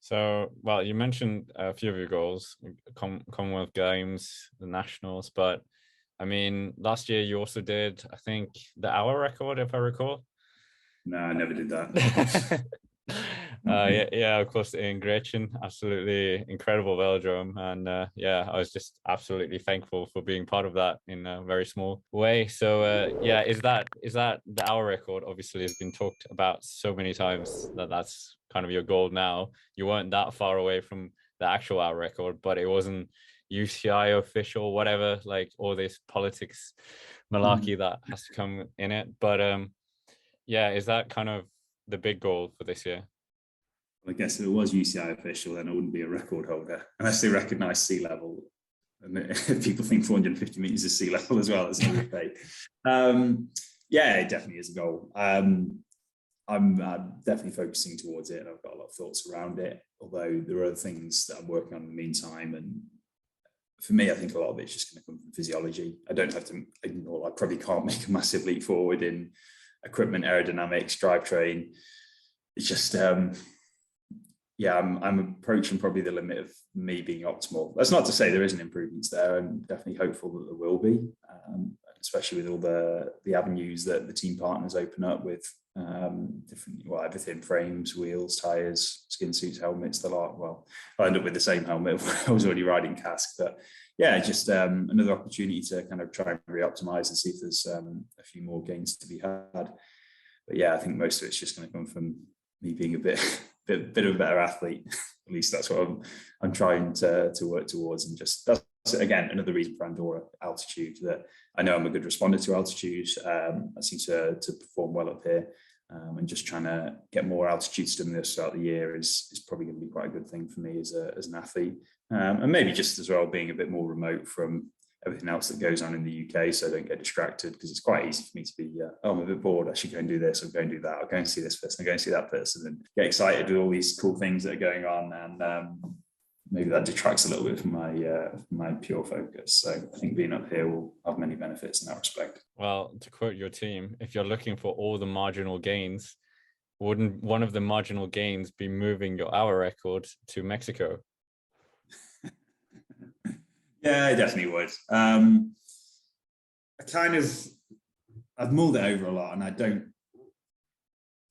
So, well, you mentioned a few of your goals, Commonwealth Games, the nationals, but I mean, last year you also did, I think, the hour record, if I recall. No, I never did that. Not Yeah, me. yeah, of course, in Grenchen, absolutely incredible velodrome, and yeah, I was just absolutely thankful for being part of that in a very small way. So, yeah, is that the hour record? Obviously, has been talked about so many times that that's kind of your goal now. You weren't that far away from the actual hour record, but it wasn't UCI official, whatever, like all this politics malarkey that has to come in it. But yeah, is that kind of the big goal for this year? I guess if it was UCI official, then I wouldn't be a record holder unless they recognise sea level. And if people think 450 meters is sea level as well, it's another debate. Yeah, it definitely is a goal. I'm definitely focusing towards it, and I've got a lot of thoughts around it. Although there are other things that I'm working on in the meantime, and for me, I think a lot of it's just going to come from physiology. I don't have to ignore. I probably can't make a massive leap forward in equipment, aerodynamics, drivetrain. It's just yeah, I'm approaching probably the limit of me being optimal. That's not to say there isn't improvements there. I'm definitely hopeful that there will be, especially with all the avenues that the team partners open up with different, well, everything: frames, wheels, tires, skin suits, helmets, the lot. Well, I end up with the same helmet. I was already riding casque, but yeah, just another opportunity to kind of try and re-optimize and see if there's a few more gains to be had. But yeah, I think most of it's just going to come from me being a bit of a better athlete. At least that's what I'm trying to work towards. And just that's again another reason for Andorra: altitude. That I know I'm a good responder to altitude. I seem to perform well up here. And just trying to get more altitude stimulus throughout the year is probably going to be quite a good thing for me as an athlete. And maybe just as well being a bit more remote from everything else that goes on in the UK, so I don't get distracted, because it's quite easy for me to be, oh, I'm a bit bored, I should go and do this, or go and do that, I'll go and see this person, I'll go and see that person, and get excited with all these cool things that are going on. And maybe that detracts a little bit from my pure focus. So I think being up here will have many benefits in that respect. Well, to quote your team, if you're looking for all the marginal gains, wouldn't one of the marginal gains be moving your hour record to Mexico? Yeah, I definitely would. I kind of I've mulled it over a lot, and I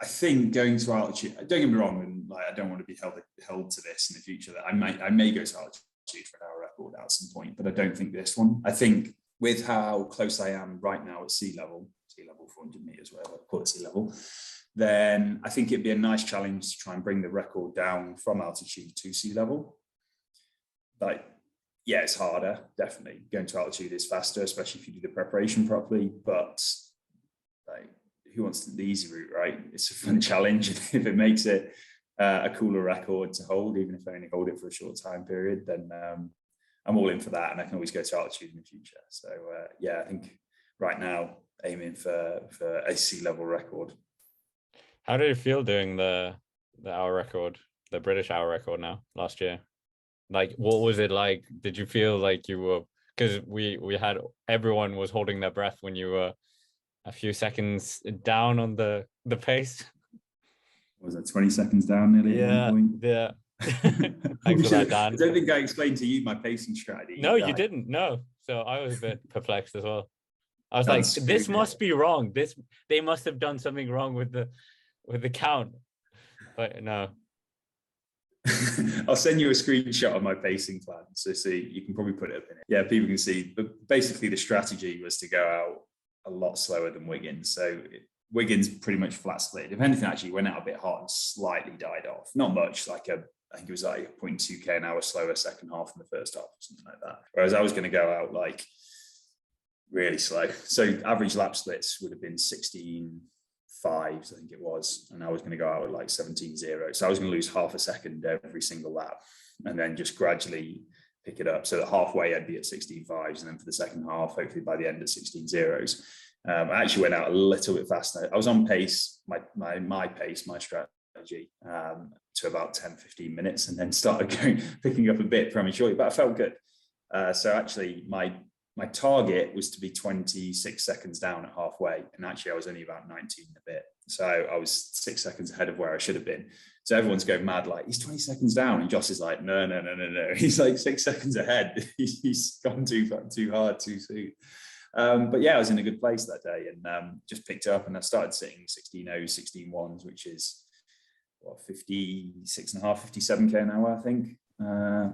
think going to altitude. Don't get me wrong, and like I don't want to be held to this in the future. That I may go to altitude for an hour record at some point, but I don't think this one. I think with how close I am right now at sea level 400 meters, whatever, call it sea level, then I think it'd be a nice challenge to try and bring the record down from altitude to sea level. Like, yeah, it's harder, definitely. Going to altitude is faster, especially if you do the preparation properly. But like, who wants the easy route, right? It's a fun challenge. If it makes it a cooler record to hold, even if I only hold it for a short time period, then I'm all in for that, and I can always go to altitude in the future. So yeah, I think right now aiming for a sea level record. How did it feel doing the hour record, the British hour record now last year? Like, what was it like? Did you feel like you were, because we had everyone was holding their breath when you were a few seconds down on the pace? Was it 20 seconds down nearly at one Yeah, point? yeah. I Thanks for that, Dan. don't think I explained to you my pacing strategy, No, did you I? didn't. No. So I was a bit perplexed as well. I was like, That's this pretty. must be wrong. This they must have done something wrong with the count. But no. I'll send you a screenshot of my pacing plan, so see, you can probably put it up in it. Yeah, people can see. But basically, the strategy was to go out a lot slower than Wiggins. So Wiggins pretty much flat split. If anything, actually went out a bit hot and slightly died off. Not much, I think it was like 0.2k an hour slower second half than the first half, or something like that. Whereas I was going to go out like really slow. So average lap splits would have been 16.5s, I think it was, and I was going to go out at like 17.0. So I was going to lose half a second every single lap, and then just gradually pick it up. So that halfway I'd be at 16.5s, and then for the second half, hopefully by the end at 16.0s. I actually went out a little bit faster. I was on pace, my pace, my strategy, to about 10-15 minutes, and then started picking up a bit prematurely, but I felt good. So actually my my target was to be 26 seconds down at halfway. And actually I was only about 19 a bit. So I was 6 seconds ahead of where I should have been. So everyone's going mad, like, he's 20 seconds down. And Joss is like, no. He's like 6 seconds ahead. He's gone too hard, too soon. But yeah, I was in a good place that day, and just picked up, and I started sitting 16.0s, 16.1s, which is what, 56 and a half, 57k an hour, I think.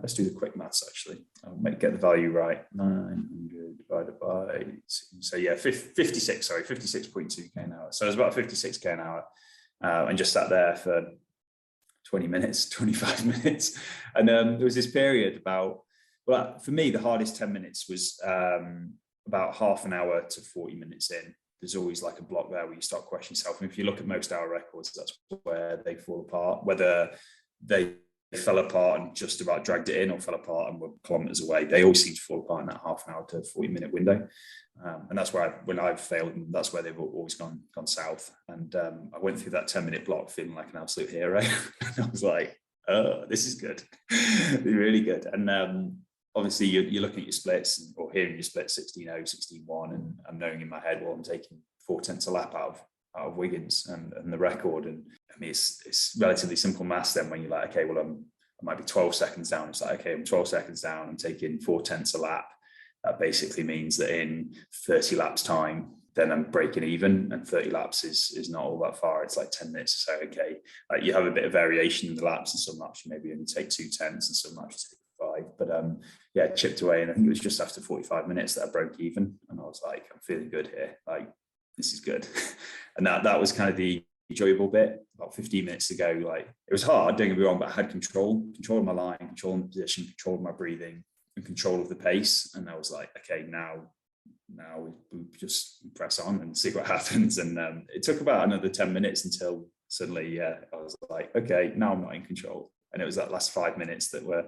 Let's do the quick maths actually. I'll get the value right. 900 divided by, so yeah, 56.2k an hour. So it was about 56k an hour, and just sat there for 20 minutes, 25 minutes. And there was this period about, well, for me, the hardest 10 minutes was about half an hour to 40 minutes in. There's always like a block there where you start questioning yourself. And if you look at most hour records, that's where they fall apart, whether they fell apart and just about dragged it in or fell apart and were kilometers away. They always seem to fall apart in that half an hour to 40-minute window. And that's where when I've failed, and that's where they've always gone south. And I went through that 10-minute block feeling like an absolute hero. And I was like, oh, this is good. Really good. And obviously you're looking at your splits or hearing your splits 16.0, 16.1, and I'm knowing in my head, well, I'm taking 4/10 a lap out of Wiggins and the record. And I mean, it's relatively simple maths then when you're like, okay, well, I might be 12 seconds down. It's like, okay, I'm 12 seconds down, I'm taking 4/10 a lap. That basically means that in 30 laps time, then I'm breaking even, and 30 laps is not all that far. It's like 10 minutes. So, okay, like you have a bit of variation in the laps, and some laps you maybe only take 2/10s and some laps you take 5. But yeah, chipped away. And I think it was just after 45 minutes that I broke even. And I was like, I'm feeling good here. Like, this is good. And that was kind of the enjoyable bit. About 15 minutes to go, like, it was hard, don't get me wrong, but I had control of my line, control of my position, control of my breathing, and control of the pace. And I was like, okay, now we just press on and see what happens. And it took about another 10 minutes until suddenly, I was like, okay, now I'm not in control. And it was that last 5 minutes that were,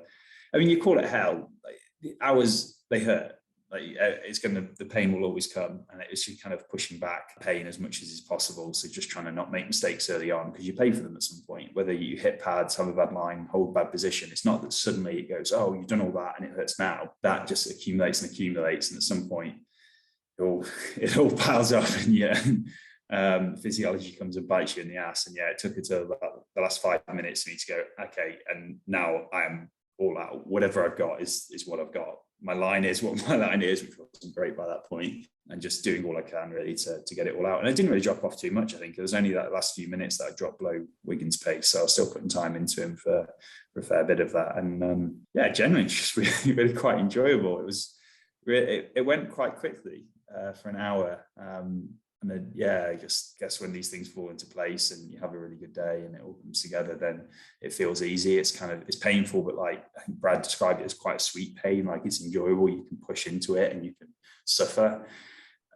I mean, you call it hell. Like, the hours, they hurt. Like, the pain will always come, and it's just kind of pushing back pain as much as is possible. So just trying to not make mistakes early on, because you pay for them at some point, whether you hit pads, have a bad line, hold a bad position. It's not that suddenly it goes, oh, you've done all that and it hurts now. That just accumulates. And at some point it all piles up, and yeah, physiology comes and bites you in the ass. And yeah, it took until about the last 5 minutes for me to go, okay, and now I am all out. Whatever I've got is what I've got. My line is what my line is, which wasn't great by that point, and just doing all I can really to get it all out. And I didn't really drop off too much. I think it was only that last few minutes that I dropped below Wiggins' pace, so I was still putting time into him for a fair bit of that. And yeah, generally just really, really quite enjoyable. It went quite quickly for an hour. And then, yeah, I just guess when these things fall into place and you have a really good day and it all comes together, then it feels easy. It's painful, but like I think Brad described it as quite a sweet pain. Like, it's enjoyable. You can push into it and you can suffer.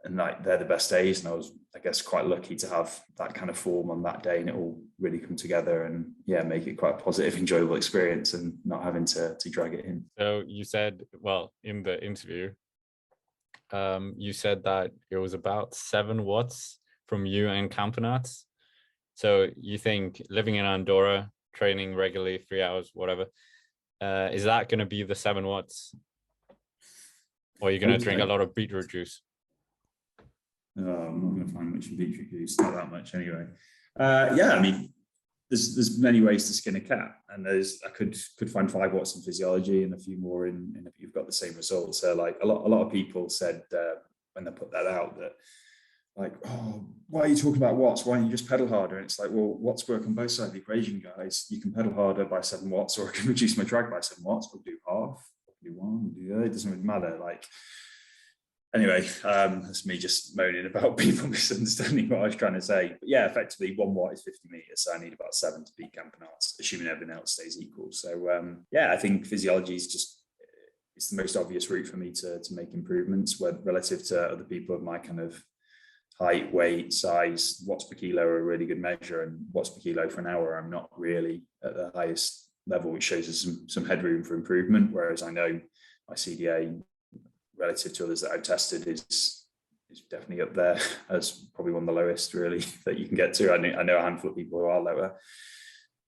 And like, they're the best days. And I was, I guess, quite lucky to have that kind of form on that day, and it all really come together and yeah, make it quite a positive, enjoyable experience and not having to drag it in. So you said, well, in the interview, you said that it was about 7 watts from you and Campenaert. So you think living in Andorra, training regularly, 3 hours, whatever, is that going to be the 7 watts? Or are you going to drink a lot of beetroot juice? I'm not going to find much in beetroot juice, not that much anyway. Yeah, I mean, there's many ways to skin a cat, and I could find 5 watts in physiology and a few more in if you've got the same results. So like a lot of people said when they put that out that, like, oh, why are you talking about watts? Why don't you just pedal harder? And it's like, well, watts work on both sides of the equation, guys. You can pedal harder by 7 watts, or I can reduce my drag by 7 watts. We'll do half, we'll do 1, we'll do the other. It doesn't really matter. Like, anyway, that's me just moaning about people misunderstanding what I was trying to say. But yeah, effectively 1 watt is 50 meters. So I need about 7 to beat Campenaert, assuming everything else stays equal. So yeah, I think physiology is it's the most obvious route for me to make improvements relative to other people of my kind of height, weight, size. Watts per kilo are a really good measure, and watts per kilo for an hour, I'm not really at the highest level, which shows us some headroom for improvement. Whereas I know my CDA relative to others that I've tested is definitely up there as probably one of the lowest really that you can get to. I know a handful of people who are lower,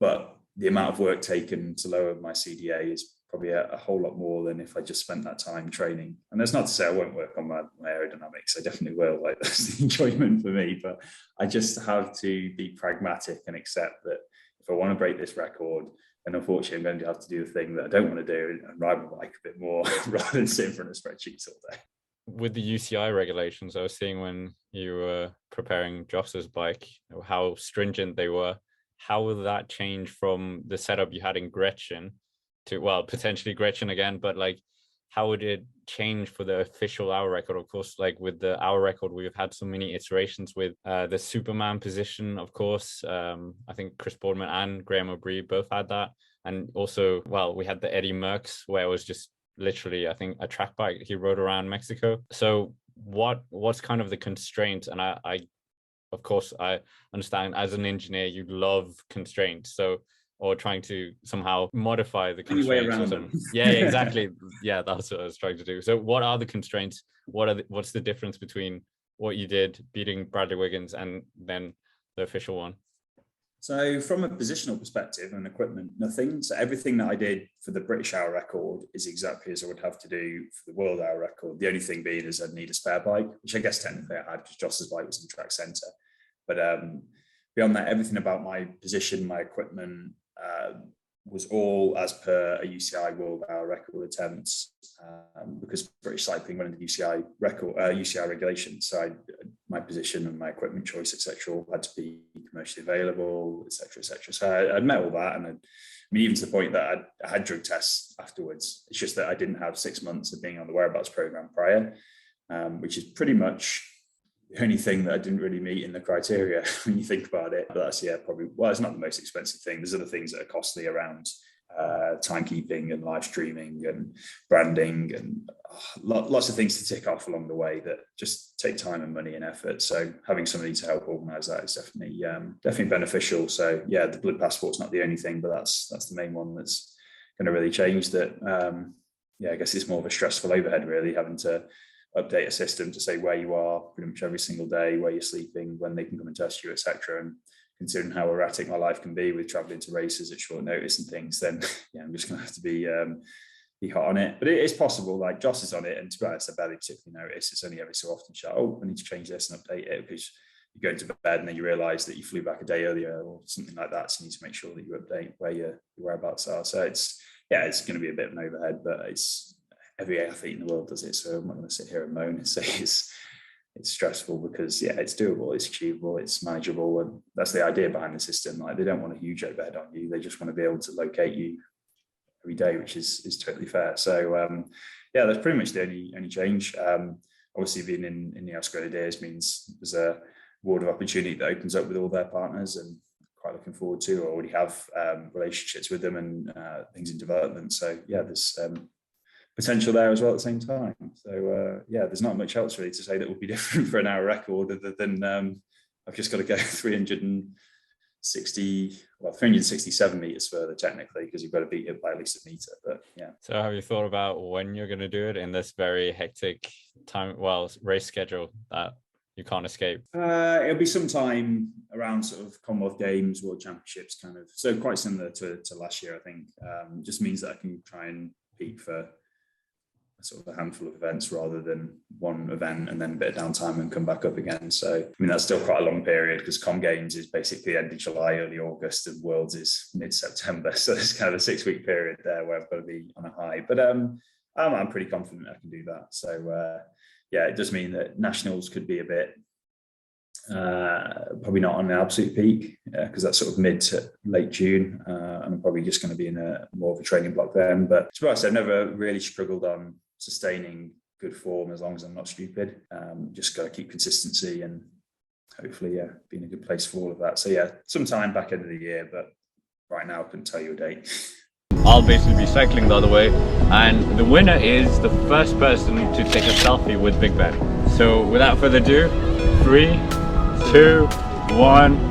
but the amount of work taken to lower my CDA is probably a whole lot more than if I just spent that time training. And that's not to say I won't work on my aerodynamics. I definitely will. Like, that's the enjoyment for me. But I just have to be pragmatic and accept that if I want to break this record, then unfortunately I'm going to have to do the thing that I don't want to do and ride my bike a bit more rather than sit in front of spreadsheets all day. With the UCI regulations, I was seeing when you were preparing Joss's bike, how stringent they were. How will that change from the setup you had in Grenchen to, well, potentially Grenchen again, but like, how would it change for the official hour record? Of course, like with the hour record, we've had so many iterations with the Superman position, of course. I think Chris Boardman and Graham O'Brien both had that. And also, well, we had the Eddie Merckx, where it was just literally, I think, a track bike he rode around Mexico. So what's kind of the constraint? And I of course, I understand as an engineer, you love constraints. So, or trying to somehow modify the constraints or something. Yeah, exactly. Yeah, that's what I was trying to do. So what are the constraints? What's the difference between what you did beating Bradley Wiggins and then the official one? So from a positional perspective and equipment, nothing. So everything that I did for the British hour record is exactly as I would have to do for the world hour record. The only thing being is I'd need a spare bike, which I guess technically I had because Joss's bike was in track centre. But beyond that, everything about my position, my equipment was all as per a UCI world hour record attempts because British cycling went into UCI record, UCI regulations. So my position and my equipment choice, etc., all had to be commercially available, etc., etc. So I'd met all that, and I mean, even to the point that I had drug tests afterwards. It's just that I didn't have 6 months of being on the whereabouts program prior, which is pretty much the only thing that I didn't really meet in the criteria when you think about it. But that's, probably, well, it's not the most expensive thing. There's other things that are costly around timekeeping and live streaming and branding and lots of things to tick off along the way that just take time and money and effort. So having somebody to help organise that is definitely beneficial. So the blood passport's not the only thing, but that's the main one that's going to really change that. I guess it's more of a stressful overhead, really, having to update a system to say where you are pretty much every single day, where you're sleeping, when they can come and test you, etc. And considering how erratic my life can be with traveling to races at short notice and things, then I'm just going to have to be hot on it. But it is possible. Like Joss is on it, and to be honest, I barely particularly notice. It's only every so often shout, "Oh, I need to change this and update it," because you go into bed and then you realise that you flew back a day earlier or something like that. So you need to make sure that you update where your whereabouts are. So it's going to be a bit of an overhead, but it's every athlete in the world does it. So I'm not going to sit here and moan and say it's stressful, because it's doable, it's achievable, it's manageable, and that's the idea behind the system. Like, they don't want a huge overhead on you, they just want to be able to locate you every day, which is totally fair. So that's pretty much the only change. Obviously being in the Grenadiers means there's a world of opportunity that opens up with all their partners, and quite looking forward to. I already have relationships with them and things in development. So there's potential there as well at the same time. So there's not much else really to say that would be different for an hour record, other than I've just got to go 367 meters further technically, because you've got to beat it by at least a meter. But So have you thought about when you're going to do it in this very hectic race schedule that you can't escape? It'll be sometime around sort of Commonwealth Games, World Championships, kind of. So quite similar to last year, I think. Just means that I can try and peak for sort of a handful of events rather than one event and then a bit of downtime and come back up again. So I mean, that's still quite a long period, because Com Games is basically end of July, early August, and Worlds is mid-September. So there's kind of a 6-week period there where I've got to be on a high. But I'm pretty confident I can do that. So it does mean that nationals could be a bit probably not on the absolute peak, because that's sort of mid to late June, and I'm probably just going to be in a more of a training block then. But to be honest, I've never really struggled on sustaining good form as long as I'm not stupid. Just got to keep consistency and hopefully be in a good place for all of that. So sometime back end of the year, but right now I couldn't tell you a date. I'll basically be cycling the other way, and the winner is the first person to take a selfie with Big Ben. So without further ado, 3, 2, 1.